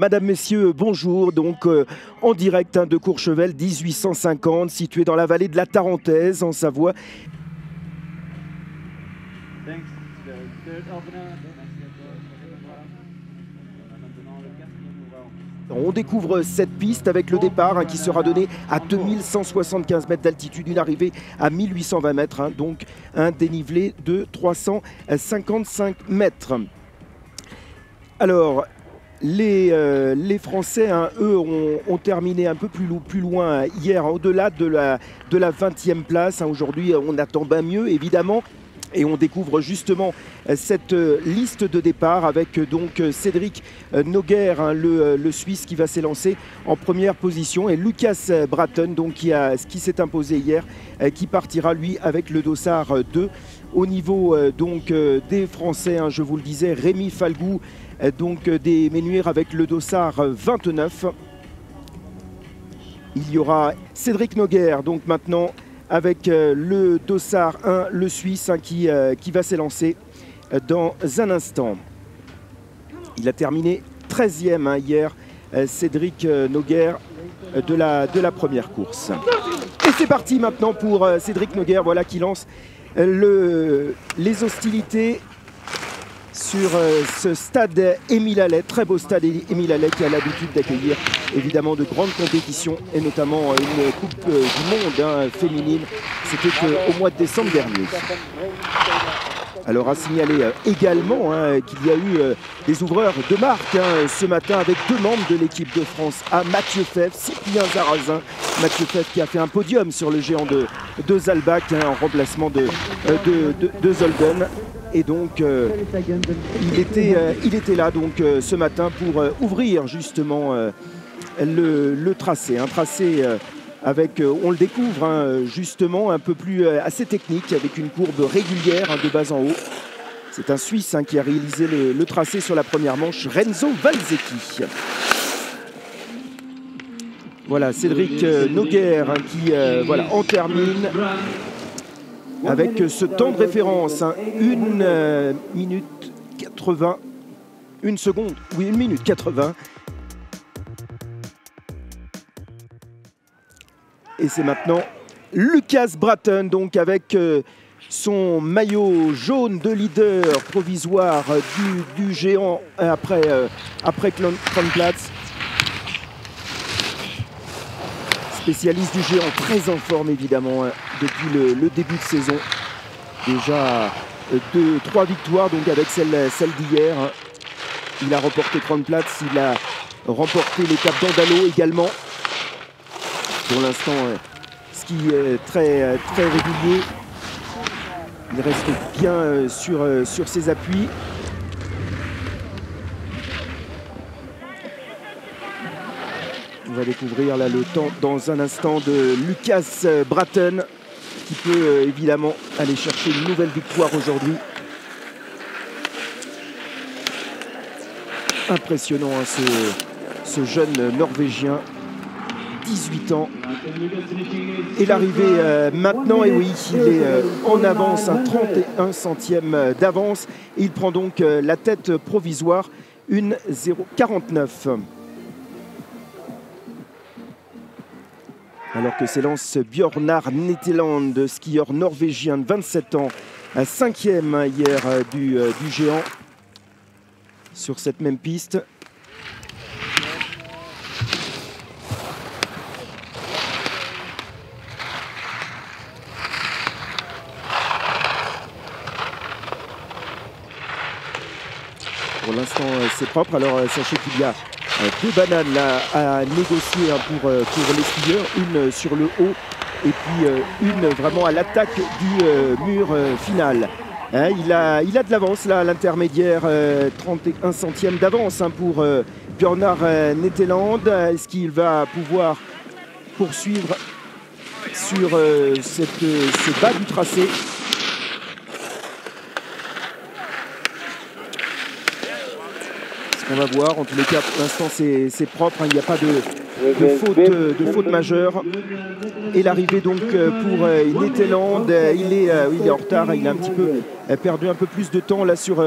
Madame, Messieurs, bonjour. Donc, en direct de Courchevel, 1850, situé dans la vallée de la Tarentaise, en Savoie. On découvre cette piste avec le départ qui sera donné à 2175 mètres d'altitude, une arrivée à 1820 mètres, donc un dénivelé de 355 mètres. Alors, les Français, eux, ont terminé un peu plus loin hier, au-delà de la 20e place. Aujourd'hui, on attend bien mieux, évidemment. Et on découvre justement cette liste de départ avec donc Cédric Noguer, le Suisse, qui va s'élancer en première position, et Lucas Bratton, donc, qui s'est imposé hier, qui partira lui avec le dossard 2. Au niveau donc des Français, je vous le disais, Rémi Falgou, donc des Menuires avec le dossard 29. Il y aura Cédric Noguer, donc maintenant, avec le dossard 1, le Suisse, qui va s'élancer dans un instant. Il a terminé 13e hier, Cédric Noguer, de la première course. Et c'est parti maintenant pour Cédric Noguer, voilà, qui lance les hostilités sur ce stade Émile Allais, très beau stade Émile Allais, qui a l'habitude d'accueillir évidemment de grandes compétitions, et notamment une Coupe du Monde féminine. C'était au mois de décembre dernier. Alors, à signaler également qu'il y a eu des ouvreurs de marque ce matin, avec 2 membres de l'équipe de France A, Mathieu Fèvre, Cyprien Zarazin. Mathieu Fèvre qui a fait un podium sur le géant de Zalbach, en remplacement de Zolden. Et donc, il était là donc, ce matin pour ouvrir justement le tracé. Un tracé avec, on le découvre, justement un peu plus assez technique, avec une courbe régulière de bas en haut. C'est un Suisse qui a réalisé le tracé sur la première manche, Renzo Valzecchi. Voilà, Cédric Noguer qui voilà, en termine avec ce temps de référence, 1 minute 80, 1 seconde, oui, 1 minute 80. Et c'est maintenant Lucas Bratton, donc avec son maillot jaune de leader provisoire du géant après Kronplatz. Spécialiste du géant, très en forme évidemment depuis le début de saison. Déjà 3 victoires donc avec celle d'hier. Il a remporté Kronplatz, il a remporté l'étape d'Andalo également. Pour l'instant, ski très régulier. Il reste bien sur ses appuis. On va découvrir là le temps dans un instant de Lucas Bratton, qui peut évidemment aller chercher une nouvelle victoire aujourd'hui. Impressionnant ce jeune Norvégien, 18 ans. Et l'arrivée maintenant, et oui, il est en avance, un 31 centième d'avance. Il prend donc la tête provisoire, 1:0:49. Alors que s'élance Bjørnar Netteland, skieur norvégien de 27 ans, 5e hier du géant sur cette même piste. Pour l'instant, c'est propre. Alors, sachez qu'il y a 2 bananes là, à négocier pour les skieurs, une sur le haut et puis une vraiment à l'attaque du mur final. Il a de l'avance là à l'intermédiaire, 31 centièmes d'avance pour Bjørnar Netteland. Est-ce qu'il va pouvoir poursuivre sur ce bas du tracé? On va voir, en tous les cas pour l'instant c'est propre, il n'y a pas de faute majeure. Et l'arrivée donc pour Netteland, il est en retard, il a un petit peu perdu un peu plus de temps là sur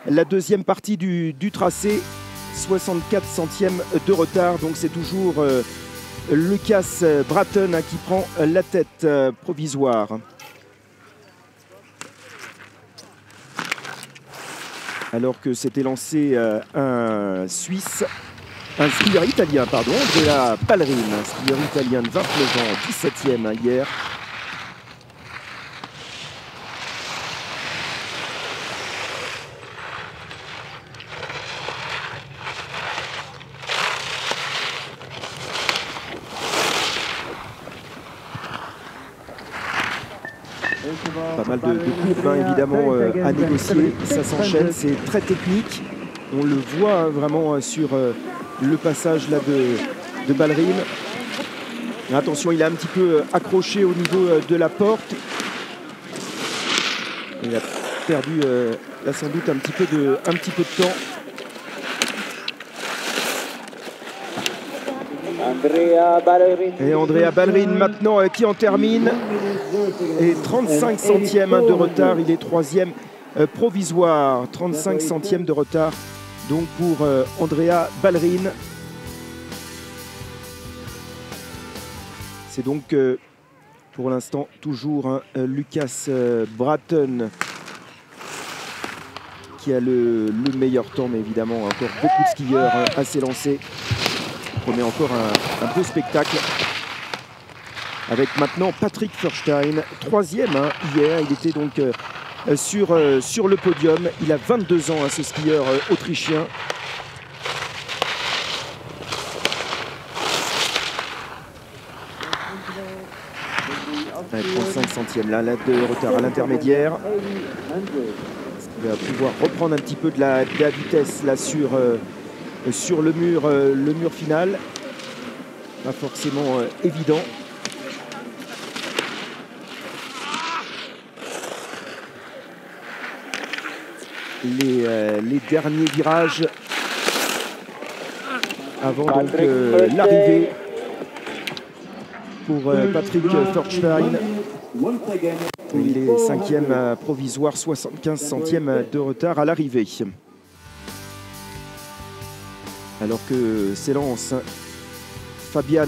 la deuxième partie du tracé. 64 centièmes de retard. Donc c'est toujours Lucas Bratton qui prend la tête provisoire. Alors que s'était lancé un Suisse, un skieur italien, pardon, Andrea Ballerini, un skieur italien de 29 ans, 17e hier. Pas mal de courbes hein, évidemment à négocier, ça s'enchaîne, c'est très technique. On le voit hein, vraiment sur le passage là de Ballerini. Attention, il a un petit peu accroché au niveau de la porte. Il a perdu là sans doute un petit peu de temps. Et Andrea Ballerini maintenant qui en termine. Et 35 centièmes de retard, il est troisième provisoire. 35 centièmes de retard donc pour Andrea Ballerini. C'est donc pour l'instant toujours hein, Lucas Bratton qui a le meilleur temps, mais évidemment encore beaucoup de skieurs hein, à s'élancer. Promet encore un beau spectacle. Avec maintenant Patrick Furstein, troisième hein, hier. Il était donc sur le podium. Il a 22 ans, hein, ce skieur autrichien. Ouais, 35 centièmes là, de retard à l'intermédiaire. Il va pouvoir reprendre un petit peu de la vitesse là sur le mur final. Pas forcément évident. Les derniers virages avant donc l'arrivée pour Patrick Furstein. Il est cinquième provisoire, 75 centièmes de retard à l'arrivée. Alors que s'élance Fabian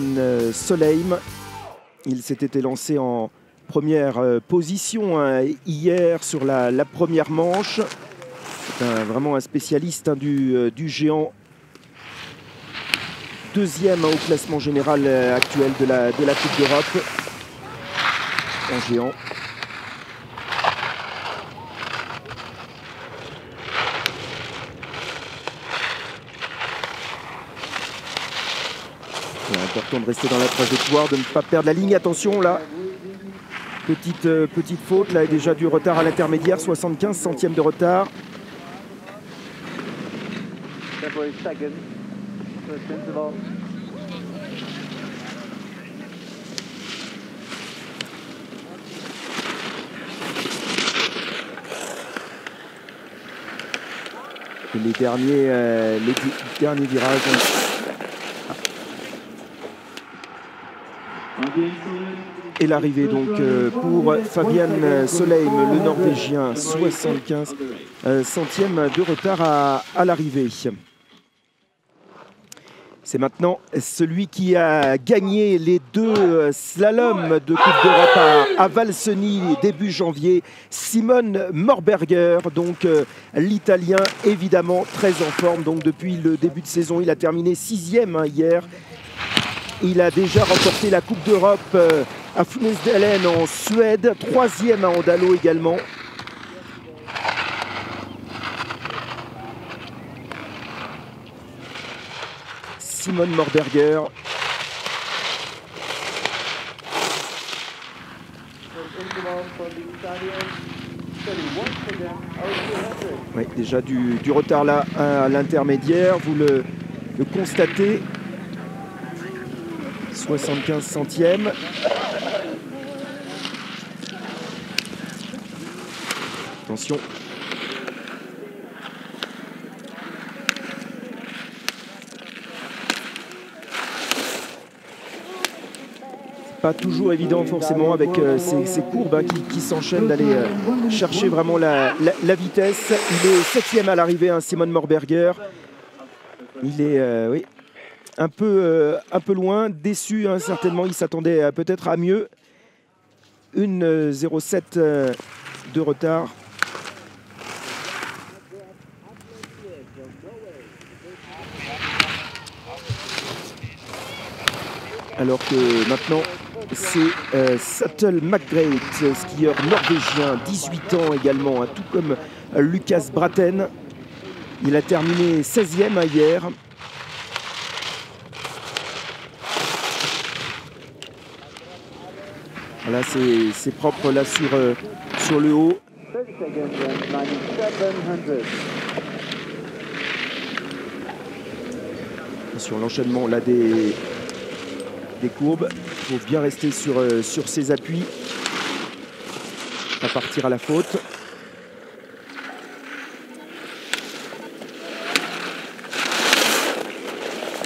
Solheim. Il s'était lancé en première position hein, hier sur la première manche. C'est vraiment un spécialiste hein, du géant. Deuxième hein, au classement général actuel de la Coupe d'Europe en géant. C'est important de rester dans la trajectoire, de ne pas perdre la ligne. Attention là, petite faute là, et déjà du retard à l'intermédiaire, 75 centièmes de retard. Et les derniers virages. Et l'arrivée donc pour Fabian Solheim, le Norvégien, 75 centièmes de retard à l'arrivée. C'est maintenant celui qui a gagné les deux slaloms de Coupe d'Europe à Valseny début janvier, Simon Morberger, donc l'Italien évidemment très en forme. Donc depuis le début de saison, il a terminé 6e hein, hier. Il a déjà remporté la Coupe d'Europe à Funäsdalen en Suède, 3e à Andalo également. Simon Morberger. Oui, déjà du retard là à l'intermédiaire, vous le constatez. 75 centièmes. Attention. Pas toujours évident forcément avec ces courbes hein, qui s'enchaînent d'aller chercher vraiment la vitesse. Il est 7e à l'arrivée, hein, Simon Morberger. Il est oui, un peu loin, déçu hein, certainement. Il s'attendait peut-être à mieux. Une 0,7 de retard. Alors que maintenant, c'est Sattel McGrath, skieur norvégien, 18 ans également, hein, tout comme Lucas Braten. Il a terminé 16e hier. Voilà, c'est propre là sur le haut. Sur l'enchaînement là des courbes, il faut bien rester sur ses appuis, pas partir à la faute.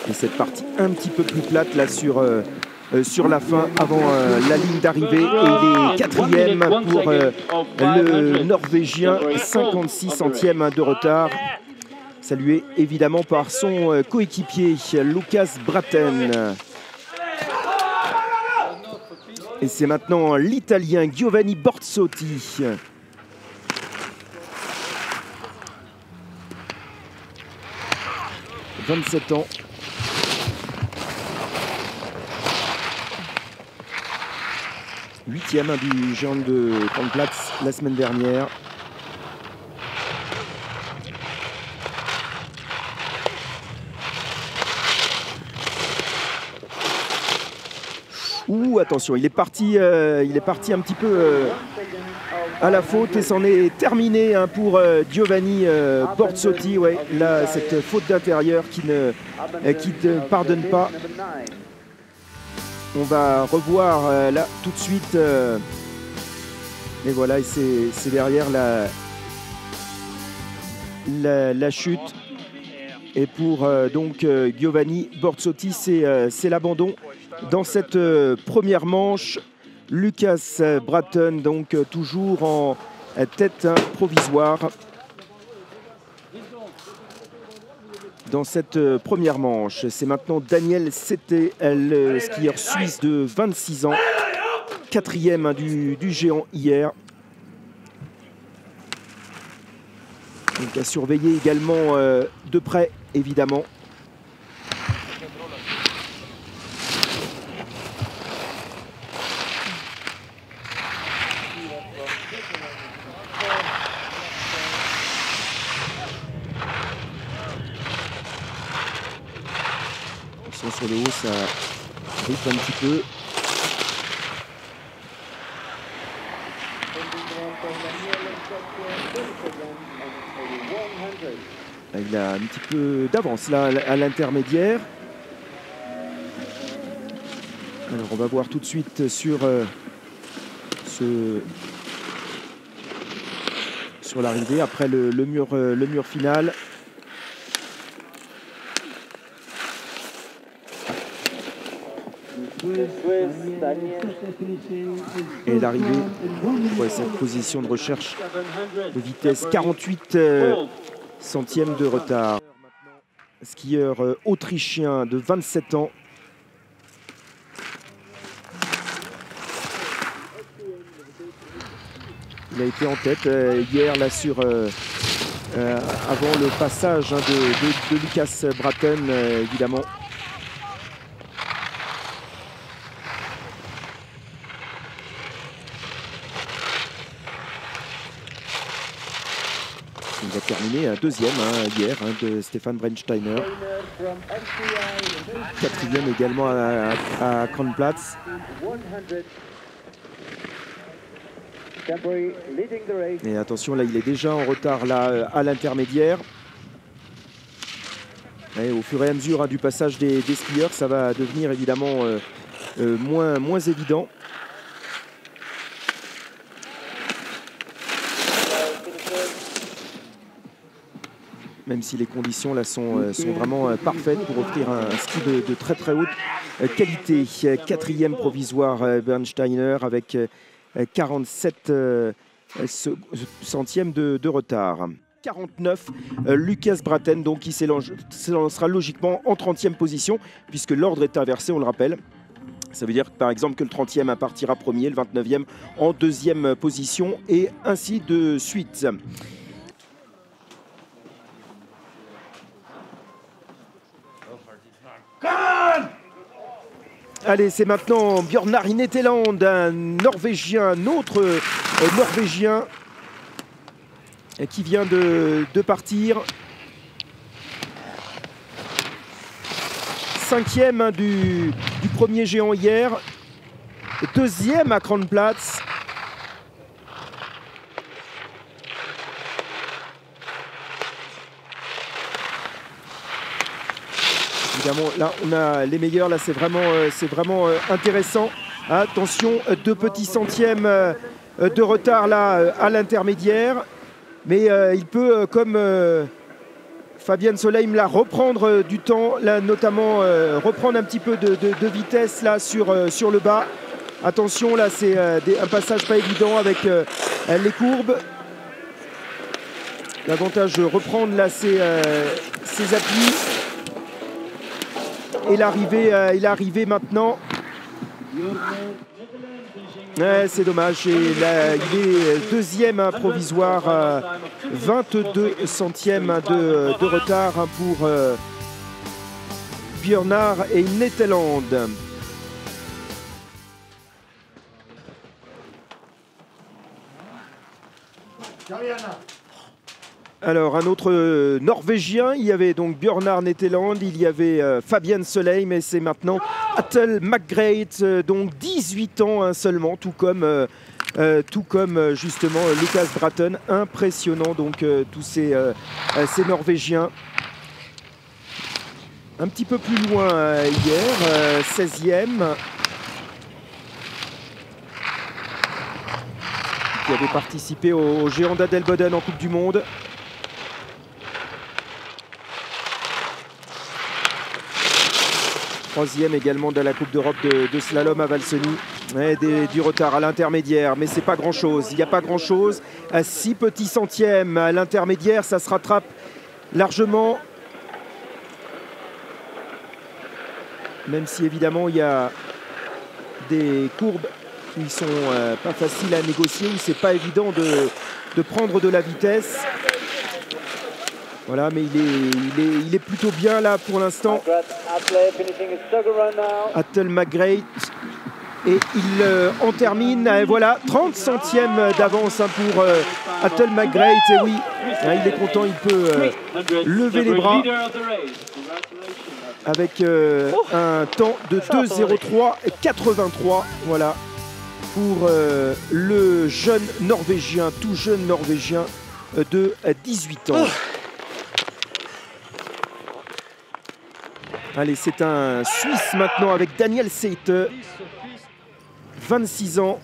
Et cette partie un petit peu plus plate là sur la fin avant la ligne d'arrivée. Et il est quatrième pour le Norvégien, 56 centièmes de retard. Salué évidemment par son coéquipier Lucas Braten. Et c'est maintenant l'Italien Giovanni Borzotti. « 27 ans. Huitième du géant de Kronplatz la semaine dernière. Ouh, attention, il est parti un petit peu à la faute et c'en est terminé hein, pour Giovanni Borzotti. Ouais, là, cette faute d'intérieur qui ne pardonne pas. On va revoir là tout de suite. Et voilà, c'est derrière la chute. Et pour donc Giovanni Borzotti, c'est l'abandon. Dans cette première manche, Lucas Braten, donc toujours en tête provisoire. Dans cette première manche, c'est maintenant Daniel Setté, le skieur suisse de 26 ans, quatrième du géant hier. Donc à surveiller également de près, évidemment. Sur le haut, ça rythme un petit peu. Il a un petit peu d'avance là à l'intermédiaire. Alors on va voir tout de suite sur l'arrivée après le mur final. Et l'arrivée, ouais, cette position de recherche de vitesse, 48 centièmes de retard. Skieur autrichien de 27 ans. Il a été en tête hier là sur avant le passage hein, de Lucas Braten évidemment. Il a terminé un deuxième hier de Stefan Brennsteiner. Quatrième également à Kronplatz. Et attention, là, il est déjà en retard là, à l'intermédiaire. Au fur et à mesure du passage des skieurs, ça va devenir évidemment moins évident. Même si les conditions là sont vraiment parfaites pour offrir un ski de très très haute qualité. Quatrième provisoire Brennsteiner avec 47 centièmes de retard. 49, Lucas Braten, donc qui s'élancera logiquement en 30e position, puisque l'ordre est inversé, on le rappelle. Ça veut dire par exemple que le 30e partira premier, le 29e en 2e position, et ainsi de suite. Allez, c'est maintenant Bjørnar Netteland, un Norvégien, un autre Norvégien qui vient de partir. 5e du premier géant hier, 2e à Kranplatz. Évidemment, là, on a les meilleurs. Là, c'est vraiment intéressant. Attention, 2 petits centièmes de retard là à l'intermédiaire. Mais il peut, comme Fabian Solheim, là, reprendre du temps, là, notamment reprendre un petit peu de vitesse là sur le bas. Attention, là, c'est un passage pas évident avec les courbes. L'avantage de reprendre là ses appuis. Et l'arrivée maintenant. Ouais, c'est dommage. Et là, il est 2e provisoire, 22 centièmes de retard pour Bjørnar et Netteland. Alors, un autre Norvégien, il y avait donc Bjørnar Netteland, il y avait Fabian Solheim, et c'est maintenant Atle McGrath, donc 18 ans seulement, tout comme justement Lucas Braten. Impressionnant donc tous ces Norvégiens. Un petit peu plus loin hier, 16e. Qui avait participé au géant d'Adelboden en Coupe du Monde. Troisième également de la Coupe d'Europe de slalom à Valseny. Ouais, du retard à l'intermédiaire, mais c'est pas grand chose. Il n'y a pas grand chose. À 6 petits centièmes à l'intermédiaire, ça se rattrape largement. Même si évidemment il y a des courbes qui sont pas faciles à négocier, où c'est pas évident de prendre de la vitesse. Voilà, mais il est plutôt bien là pour l'instant. Atle McGrath. Et il en termine, voilà, 30 centièmes d'avance pour Atle McGrath. Et oui, il est content, il peut lever les bras avec un temps de 2:03,83. Voilà, pour le jeune Norvégien, tout jeune Norvégien de 18 ans. Allez, c'est un Suisse maintenant avec Daniel Seite, 26 ans.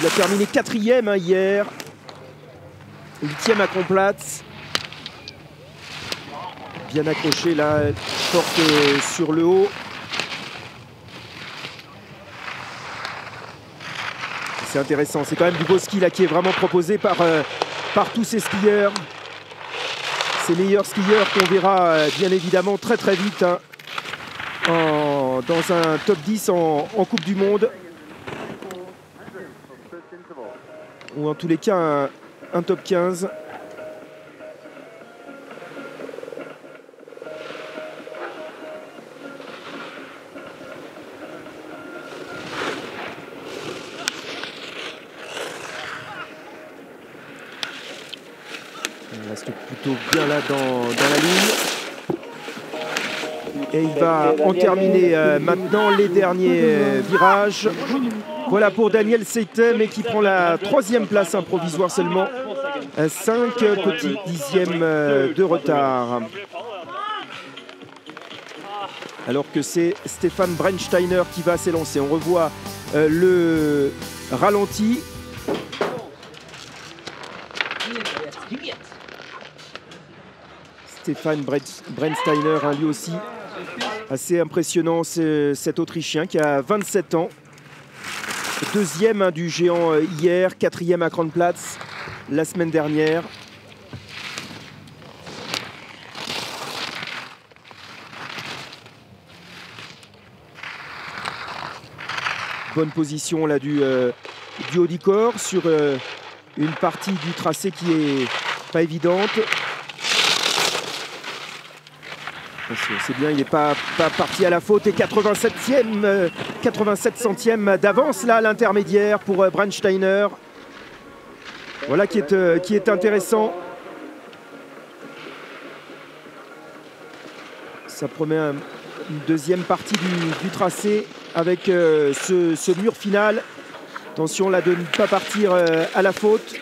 Il a terminé 4e hier, 8e à Kranplatz. Bien accroché là, porte sur le haut. C'est intéressant, c'est quand même du beau ski là qui est vraiment proposé par tous ces skieurs. Ces meilleurs skieurs qu'on verra bien évidemment très vite hein, dans un top 10 en Coupe du Monde. Ou en tous les cas un top 15. Il reste plutôt bien là dans la ligne. Et il va en terminer maintenant les derniers virages. Voilà pour Daniel Seite, mais qui prend la 3e place, provisoire seulement. 5 petits dixièmes de retard. Alors que c'est Stefan Brennsteiner qui va s'élancer. On revoit le ralenti. Stefan Brennsteiner, lui aussi assez impressionnant, cet Autrichien qui a 27 ans. 2e du géant hier, 4e à Kranplatz. la semaine dernière. Bonne position là du haut du corps sur une partie du tracé qui est pas évidente. C'est bien, il n'est pas parti à la faute. Et 87 centièmes d'avance là à l'intermédiaire pour Brandsteiner. Voilà qui est intéressant. Ça promet une deuxième partie du tracé avec ce mur final. Attention là de ne pas partir à la faute.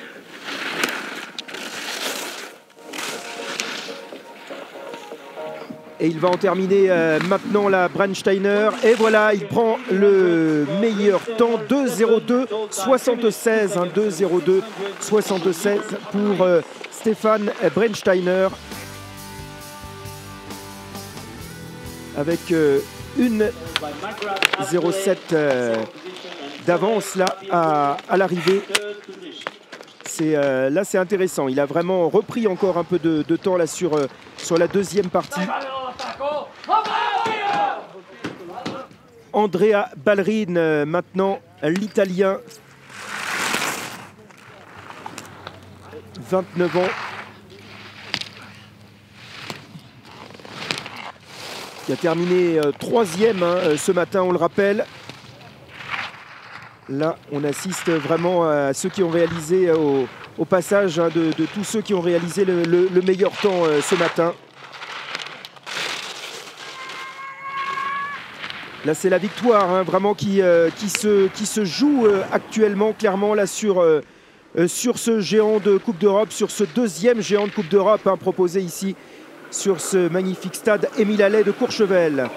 Et il va en terminer maintenant la Brandsteiner. Et voilà, il prend le meilleur temps, 2:02,76. 2:02,76 pour Stefan Brandsteiner. Avec une 0,7 d'avance là à l'arrivée. Là c'est intéressant, il a vraiment repris encore un peu de temps là sur la deuxième partie. Andrea Ballerini maintenant, l'Italien, 29 ans. Qui a terminé troisième ce matin, on le rappelle. Là, on assiste vraiment à ceux qui ont réalisé, au passage de tous ceux qui ont réalisé le meilleur temps ce matin. Là, c'est la victoire vraiment qui se joue actuellement clairement là sur ce géant de Coupe d'Europe, sur ce deuxième géant de Coupe d'Europe proposé ici sur ce magnifique stade Émile Allais de Courchevel.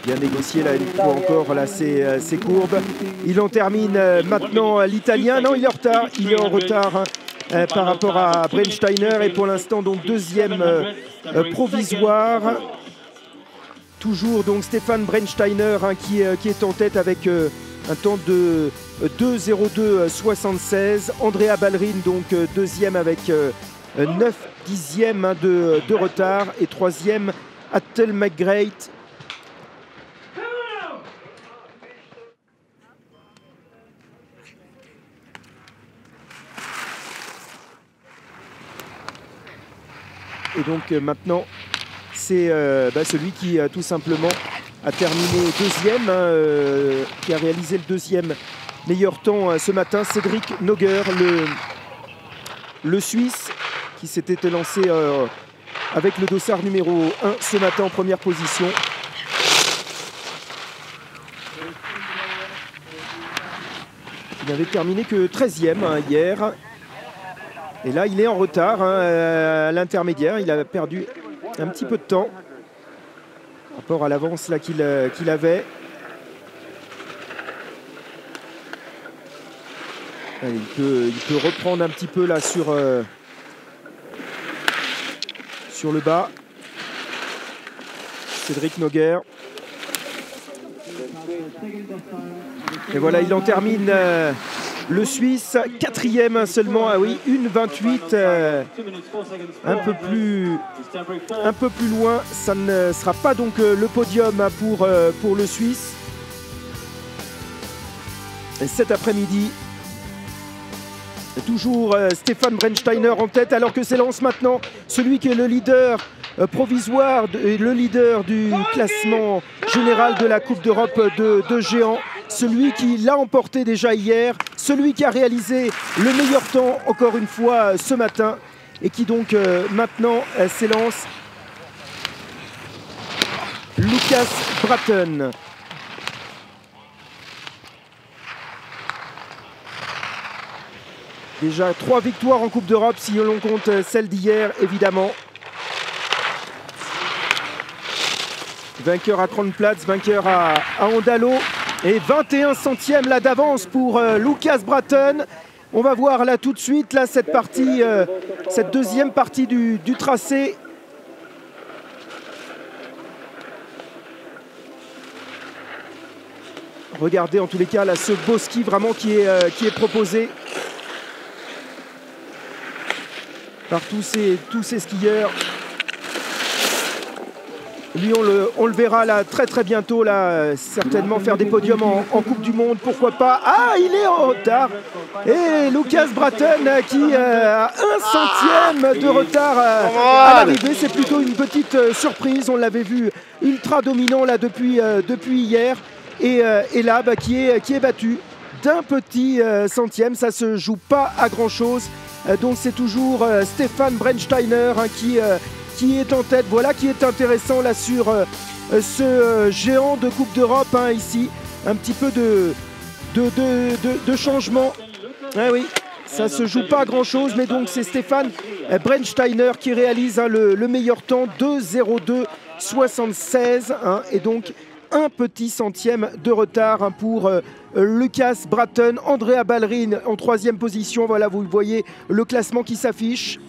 Bien négocié là, il faut encore là ces courbes. Il en termine maintenant l'Italien. Non, il est en retard. Il est en retard par rapport à Brandsteiner. Et pour l'instant, donc deuxième provisoire. Toujours donc Stefan Brandsteiner qui est en tête avec un temps de 2:02,76. Andrea Ballerini donc deuxième avec 9 dixièmes de retard. Et troisième Attel McGrath. Et donc maintenant, c'est celui qui tout simplement a terminé deuxième, qui a réalisé le deuxième meilleur temps ce matin, Cédric Noguer, le Suisse, qui s'était lancé avec le dossard numéro 1 ce matin en première position. Il n'avait terminé que 13e hier. Et là, il est en retard à l'intermédiaire. Il a perdu un petit peu de temps par rapport à l'avance qu'il avait. Il peut reprendre un petit peu là sur le bas. Cédric Noguer. Et voilà, il en termine le Suisse, quatrième seulement. Ah oui, 1:28, un peu plus loin. Ça ne sera pas donc le podium pour le Suisse. Et cet après-midi, toujours Stefan Brandsteiner en tête, alors que s'élance maintenant celui qui est le leader provisoire et le leader du classement général de la Coupe d'Europe de géants. Celui qui l'a emporté déjà hier, celui qui a réalisé le meilleur temps encore une fois ce matin et qui donc maintenant s'élance. Lucas Bratton. Déjà 3 victoires en Coupe d'Europe si l'on compte celle d'hier évidemment. Vainqueur à Kronplatz, vainqueur à Andalo. Et 21 centièmes là d'avance pour Lucas Bratton. On va voir là tout de suite là, cette partie, cette deuxième partie du tracé. Regardez en tous les cas là, ce beau ski vraiment qui est proposé par tous ces skieurs. Lui, on le verra là très bientôt, là, certainement faire des podiums en Coupe du Monde, pourquoi pas. Ah, il est en retard. Et Lucas Bratton qui a 1 centième de retard à l'arrivée. C'est plutôt une petite surprise. On l'avait vu ultra dominant là depuis hier. Et là, qui est battu d'un petit centième. Ça se joue pas à grand chose. Donc c'est toujours Stefan Brennsteiner hein, qui est en tête. Voilà qui est intéressant là sur ce géant de Coupe d'Europe hein, ici. Un petit peu de changement. Ah oui, ça se joue pas à grand chose, mais donc c'est Stefan Brennsteiner qui réalise hein, le meilleur temps, 2:02,76 hein, et donc un petit centième de retard hein, pour Lucas Bratton. Andrea Ballerin en 3e position. Voilà, vous voyez le classement qui s'affiche.